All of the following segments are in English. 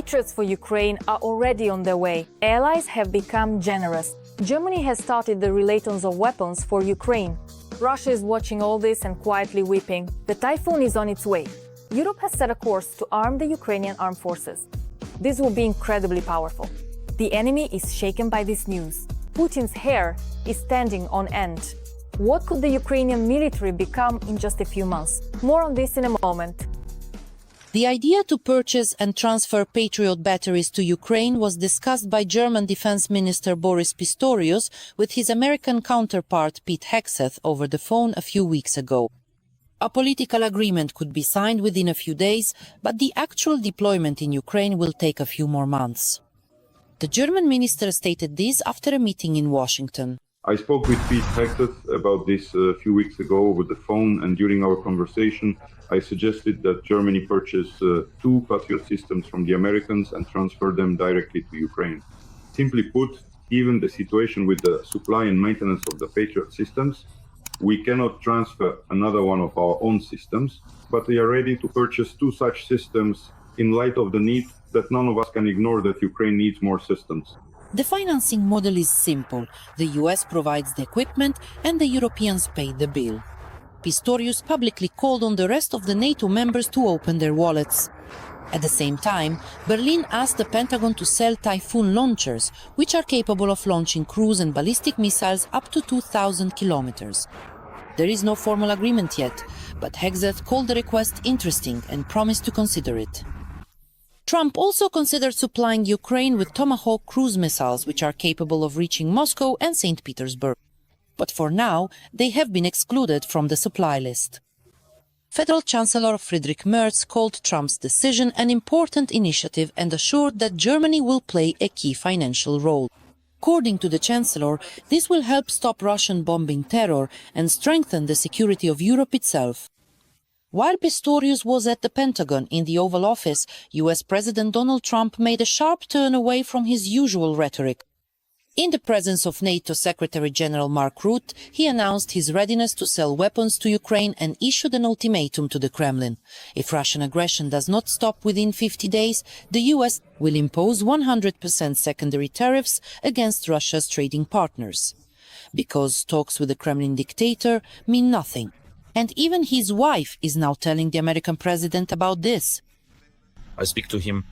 Patriots for Ukraine are already on their way. Allies have become generous. Germany has started the relations of weapons for Ukraine. Russia is watching all this and quietly weeping. The Typhoon is on its way. Europe has set a course to arm the Ukrainian armed forces. This will be incredibly powerful. The enemy is shaken by this news. Putin's hair is standing on end. What could the Ukrainian military become in just a few months? More on this in a moment. The idea to purchase and transfer Patriot batteries to Ukraine was discussed by German Defense Minister Boris Pistorius with his American counterpart Pete Hegseth over the phone a few weeks ago. A political agreement could be signed within a few days, but the actual deployment in Ukraine will take a few more months. The German minister stated this after a meeting in Washington. I spoke with Pete Hegseth about this a few weeks ago over the phone, and during our conversation, I suggested that Germany purchase 2 Patriot systems from the Americans and transfer them directly to Ukraine. Simply put, given the situation with the supply and maintenance of the Patriot systems, we cannot transfer another one of our own systems, but we are ready to purchase 2 such systems in light of the need that none of us can ignore that Ukraine needs more systems. The financing model is simple. The US provides the equipment and the Europeans pay the bill. Pistorius publicly called on the rest of the NATO members to open their wallets. At the same time, Berlin asked the Pentagon to sell Typhoon launchers, which are capable of launching cruise and ballistic missiles up to 2,000 kilometers. There is no formal agreement yet, but Hegseth called the request interesting and promised to consider it. Trump also considered supplying Ukraine with Tomahawk cruise missiles, which are capable of reaching Moscow and St. Petersburg. But for now, they have been excluded from the supply list. Federal Chancellor Friedrich Merz called Trump's decision an important initiative and assured that Germany will play a key financial role. According to the Chancellor, this will help stop Russian bombing terror and strengthen the security of Europe itself. While Pistorius was at the Pentagon in the Oval Office, US President Donald Trump made a sharp turn away from his usual rhetoric. In the presence of NATO Secretary General Mark Rutte, he announced his readiness to sell weapons to Ukraine and issued an ultimatum to the Kremlin. If Russian aggression does not stop within 50 days, the US will impose 100% secondary tariffs against Russia's trading partners. Because talks with the Kremlin dictator mean nothing. And even his wife is now telling the American president about this. I speak to him.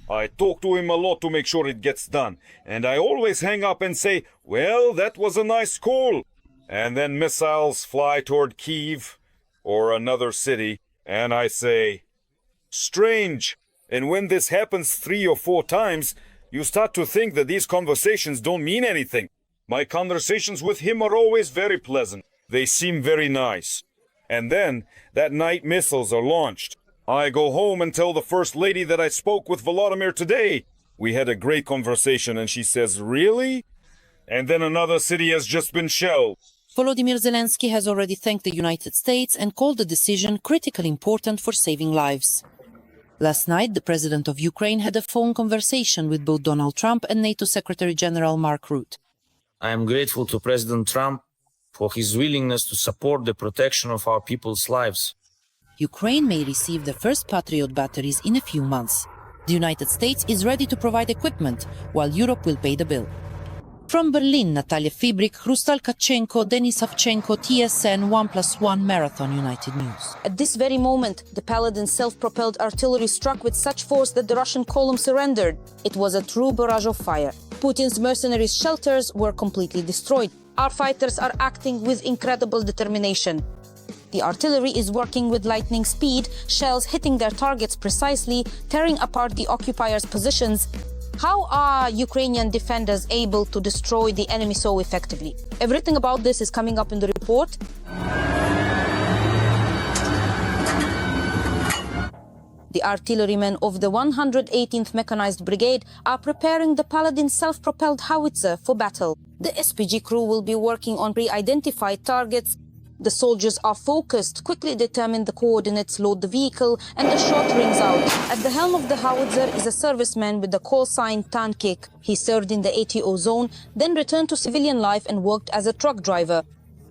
I talk to him a lot to make sure it gets done. And I always hang up and say, well, that was a nice call. And then missiles fly toward Kyiv or another city. And I say, strange. And when this happens 3 or 4 times, you start to think that these conversations don't mean anything. My conversations with him are always very pleasant. They seem very nice. And then, that night missiles are launched. I go home and tell the First Lady that I spoke with Volodymyr today. We had a great conversation and she says, really? And then another city has just been shelled. Volodymyr Zelenskyy has already thanked the United States and called the decision critically important for saving lives. Last night, the president of Ukraine had a phone conversation with both Donald Trump and NATO Secretary General Mark Rutte. I am grateful to President Trump for his willingness to support the protection of our people's lives. Ukraine may receive the first Patriot batteries in a few months. The United States is ready to provide equipment, while Europe will pay the bill. From Berlin, Natalia Fibrik, Hrustal Kachenko, Denis Savchenko, TSN 1+1 Marathon United News. At this very moment, the Paladin self-propelled artillery struck with such force that the Russian column surrendered. It was a true barrage of fire. Putin's mercenaries' shelters were completely destroyed. Our fighters are acting with incredible determination. The artillery is working with lightning speed, shells hitting their targets precisely, tearing apart the occupiers' positions. How are Ukrainian defenders able to destroy the enemy so effectively? Everything about this is coming up in the report. The artillerymen of the 118th Mechanized Brigade are preparing the Paladin self-propelled howitzer for battle. The SPG crew will be working on pre-identified targets. The soldiers are focused, quickly determine the coordinates, load the vehicle, and the shot rings out. At the helm of the howitzer is a serviceman with the call sign Tankik. He served in the ATO zone, then returned to civilian life and worked as a truck driver.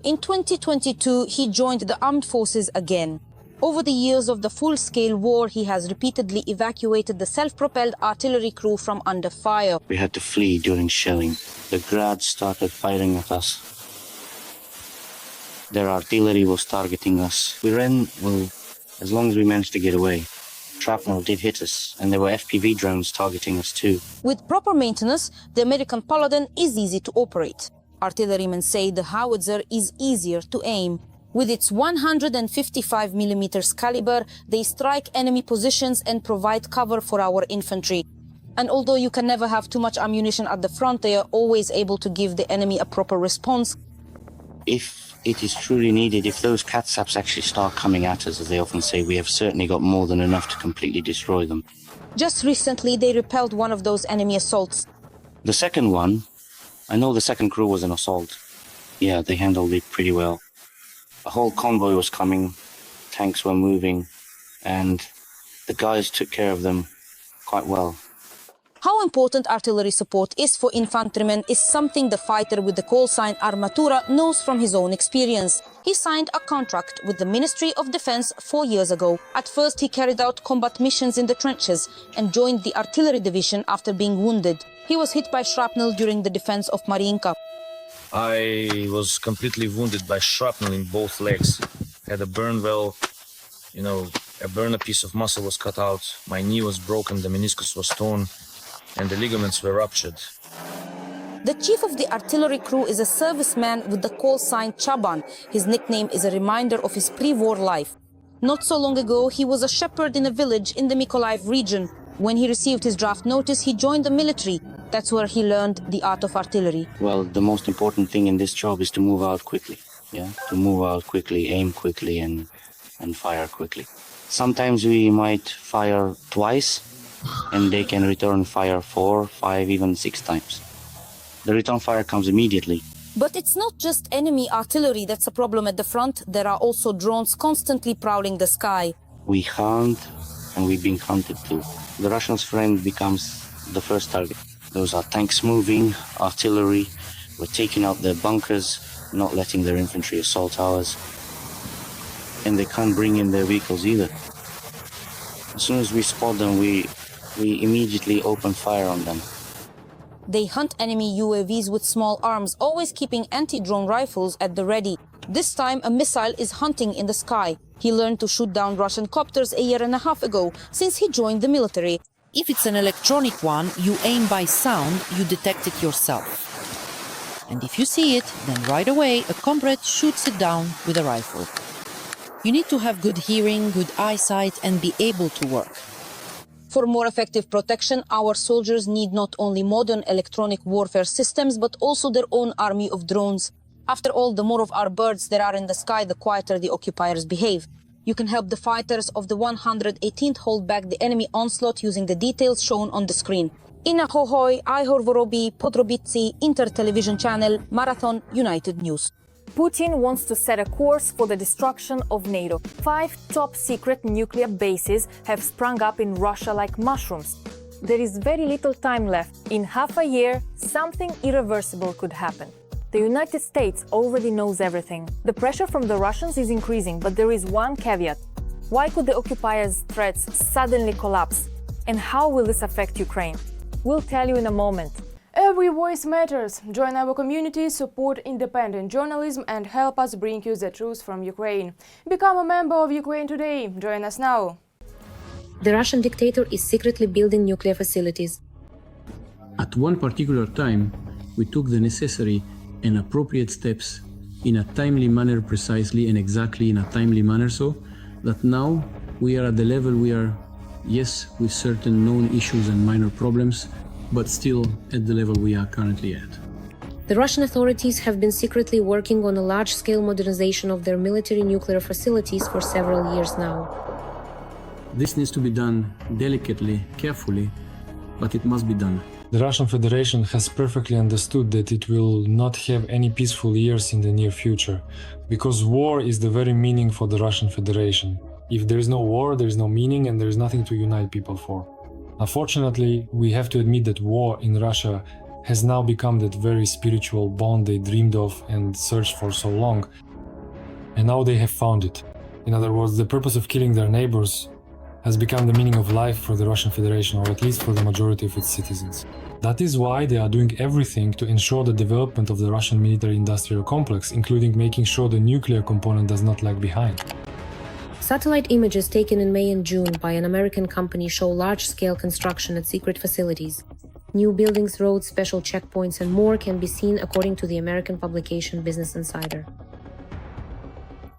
In 2022, he joined the armed forces again. Over the years of the full-scale war, he has repeatedly evacuated the self-propelled artillery crew from under fire. We had to flee during shelling. The Grads started firing at us. Their artillery was targeting us. We ran, well, as long as we managed to get away. Shrapnel did hit us, and there were FPV drones targeting us too. With proper maintenance, the American Paladin is easy to operate. Artillerymen say the howitzer is easier to aim. With its 155mm caliber, they strike enemy positions and provide cover for our infantry. And although you can never have too much ammunition at the front, they are always able to give the enemy a proper response. If it is truly needed, if those catsaps actually start coming at us, as they often say, we have certainly got more than enough to completely destroy them. Just recently, they repelled one of those enemy assaults. The second one, I know the second crew was an assault. Yeah, they handled it pretty well. A whole convoy was coming, tanks were moving, and the guys took care of them quite well. How important artillery support is for infantrymen is something the fighter with the call sign Armatura knows from his own experience. He signed a contract with the Ministry of Defense 4 years ago. At first, he carried out combat missions in the trenches and joined the artillery division after being wounded. He was hit by shrapnel during the defense of Mariinka. I was completely wounded by shrapnel in both legs. Had a burn well, a piece of muscle was cut out. My knee was broken, the meniscus was torn, and the ligaments were ruptured. The chief of the artillery crew is a serviceman with the call sign Chaban. His nickname is a reminder of his pre-war life. Not so long ago, he was a shepherd in a village in the Mykolaiv region. When he received his draft notice, he joined the military. That's where he learned the art of artillery. Well, the most important thing in this job is to move out quickly. Yeah, to move out quickly, aim quickly, and fire quickly. Sometimes we might fire twice, and they can return fire 4, 5, even 6 times. The return fire comes immediately. But it's not just enemy artillery that's a problem at the front. There are also drones constantly prowling the sky. We hunt, and we've been hunted too. The Russians' friend becomes the first target. Those are tanks moving, artillery. We're taking out their bunkers, not letting their infantry assault ours. And they can't bring in their vehicles either. As soon as we spot them, we immediately open fire on them. They hunt enemy UAVs with small arms, always keeping anti-drone rifles at the ready. This time, a missile is hunting in the sky. He learned to shoot down Russian copters a year and a half ago, since he joined the military. If it's an electronic one, you aim by sound, you detect it yourself. And if you see it, then right away a comrade shoots it down with a rifle. You need to have good hearing, good eyesight, and be able to work. For more effective protection, our soldiers need not only modern electronic warfare systems, but also their own army of drones. After all, the more of our birds there are in the sky, the quieter the occupiers behave. You can help the fighters of the 118th hold back the enemy onslaught using the details shown on the screen. Ina Hohoi, Ihor Vorobi, Podrobici, Inter Television Channel, Marathon, United News. Putin wants to set a course for the destruction of NATO. 5 top-secret nuclear bases have sprung up in Russia like mushrooms. There is very little time left. In half a year, something irreversible could happen. The United States already knows everything. The pressure from the Russians is increasing, but there is one caveat. Why could the occupiers' threats suddenly collapse? And how will this affect Ukraine? We'll tell you in a moment. Every voice matters. Join our community, support independent journalism, and help us bring you the truth from Ukraine. Become a member of Ukraine today. Join us now. The Russian dictator is secretly building nuclear facilities. At one particular time, we took the necessary and appropriate steps in a timely manner, precisely and exactly in a timely manner, so that now we are at the level we are, yes, with certain known issues and minor problems, but still at the level we are currently at. The Russian authorities have been secretly working on a large-scale modernization of their military nuclear facilities for several years now. This needs to be done delicately, carefully, but it must be done. The Russian Federation has perfectly understood that it will not have any peaceful years in the near future, because war is the very meaning for the Russian Federation. If there is no war, there is no meaning and there is nothing to unite people for. Unfortunately, we have to admit that war in Russia has now become that very spiritual bond they dreamed of and searched for so long. And now they have found it. In other words, the purpose of killing their neighbors has become the meaning of life for the Russian Federation, or at least for the majority of its citizens. That is why they are doing everything to ensure the development of the Russian military-industrial complex, including making sure the nuclear component does not lag behind. Satellite images taken in May and June by an American company show large-scale construction at secret facilities. New buildings, roads, special checkpoints, and more can be seen according to the American publication Business Insider.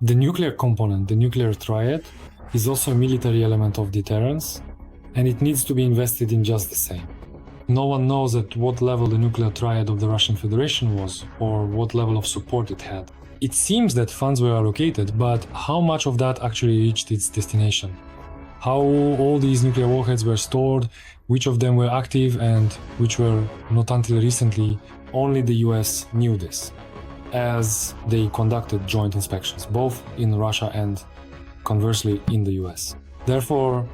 The nuclear component, the nuclear triad, is also a military element of deterrence, and it needs to be invested in just the same. No one knows at what level the nuclear triad of the Russian Federation was, or what level of support it had. It seems that funds were allocated, but how much of that actually reached its destination? How all these nuclear warheads were stored, which of them were active and which were not until recently, only the US knew this, as they conducted joint inspections, both in Russia and conversely in the US. Therefore,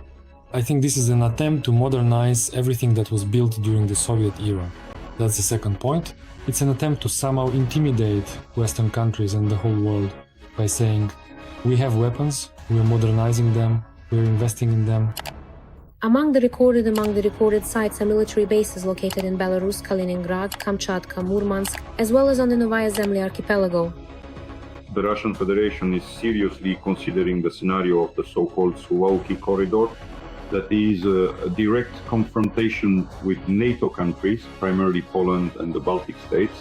I think this is an attempt to modernize everything that was built during the Soviet era. That's the second point. It's an attempt to somehow intimidate Western countries and the whole world by saying, we have weapons, we're modernizing them, we're investing in them. Among the recorded sites are military bases located in Belarus, Kaliningrad, Kamchatka, Murmansk, as well as on the Novaya Zemlya archipelago. The Russian Federation is seriously considering the scenario of the so-called Suwalki corridor, that is a direct confrontation with NATO countries, primarily Poland and the Baltic states,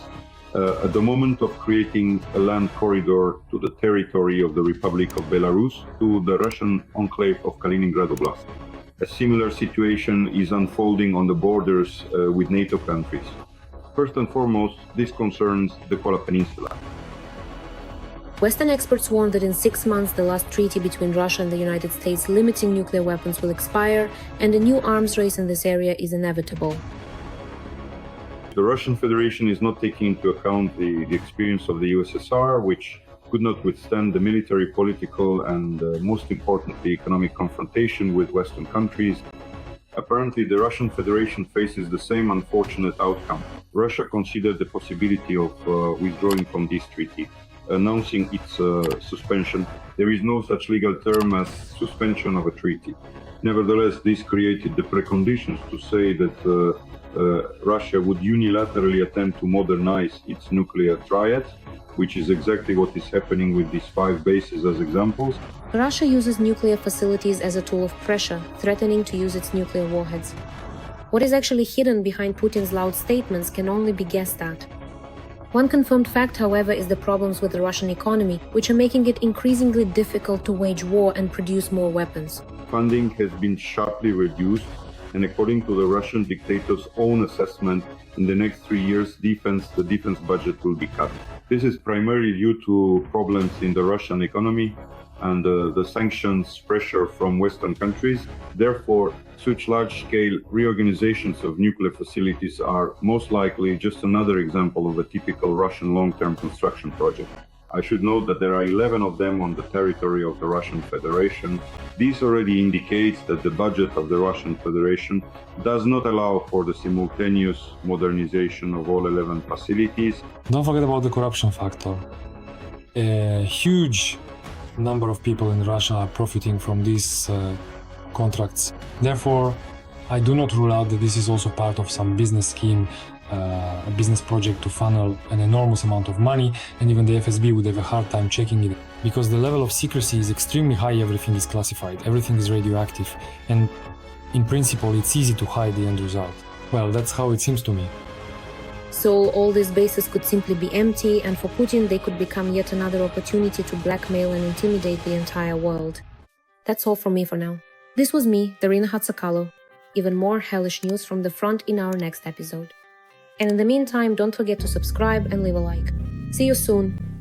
at the moment of creating a land corridor to the territory of the Republic of Belarus to the Russian enclave of Kaliningrad Oblast. A similar situation is unfolding on the borders with NATO countries. First and foremost, this concerns the Kola Peninsula. Western experts warn that in 6 months the last treaty between Russia and the United States limiting nuclear weapons will expire, and a new arms race in this area is inevitable. The Russian Federation is not taking into account the experience of the USSR, which could not withstand the military, political, and most importantly, economic confrontation with Western countries. Apparently, the Russian Federation faces the same unfortunate outcome. Russia considered the possibility of withdrawing from this treaty, announcing its suspension. There is no such legal term as suspension of a treaty. Nevertheless, this created the preconditions to say that Russia would unilaterally attempt to modernize its nuclear triad, which is exactly what is happening with these 5 bases as examples. Russia uses nuclear facilities as a tool of pressure, threatening to use its nuclear warheads. What is actually hidden behind Putin's loud statements can only be guessed at. One confirmed fact, however, is the problems with the Russian economy, which are making it increasingly difficult to wage war and produce more weapons. Funding has been sharply reduced, and according to the Russian dictator's own assessment, in the next 3 years, the defense budget will be cut. This is primarily due to problems in the Russian economy and the sanctions pressure from Western countries. Therefore, such large-scale reorganizations of nuclear facilities are most likely just another example of a typical Russian long-term construction project. I should note that there are 11 of them on the territory of the Russian Federation. This already indicates that the budget of the Russian Federation does not allow for the simultaneous modernization of all 11 facilities. Don't forget about the corruption factor. A huge number of people in Russia are profiting from these contracts. Therefore, I do not rule out that this is also part of some business scheme, a business project to funnel an enormous amount of money, and even the FSB would have a hard time checking it because the level of secrecy is extremely high. Everything is classified, everything is radioactive, and in principle it's easy to hide the end result. Well, that's how it seems to me. So all these bases could simply be empty, and for Putin they could become yet another opportunity to blackmail and intimidate the entire world. That's all from me for now. This was me, Darina Hatsakalo. Even more hellish news from the front in our next episode. And in the meantime, don't forget to subscribe and leave a like. See you soon!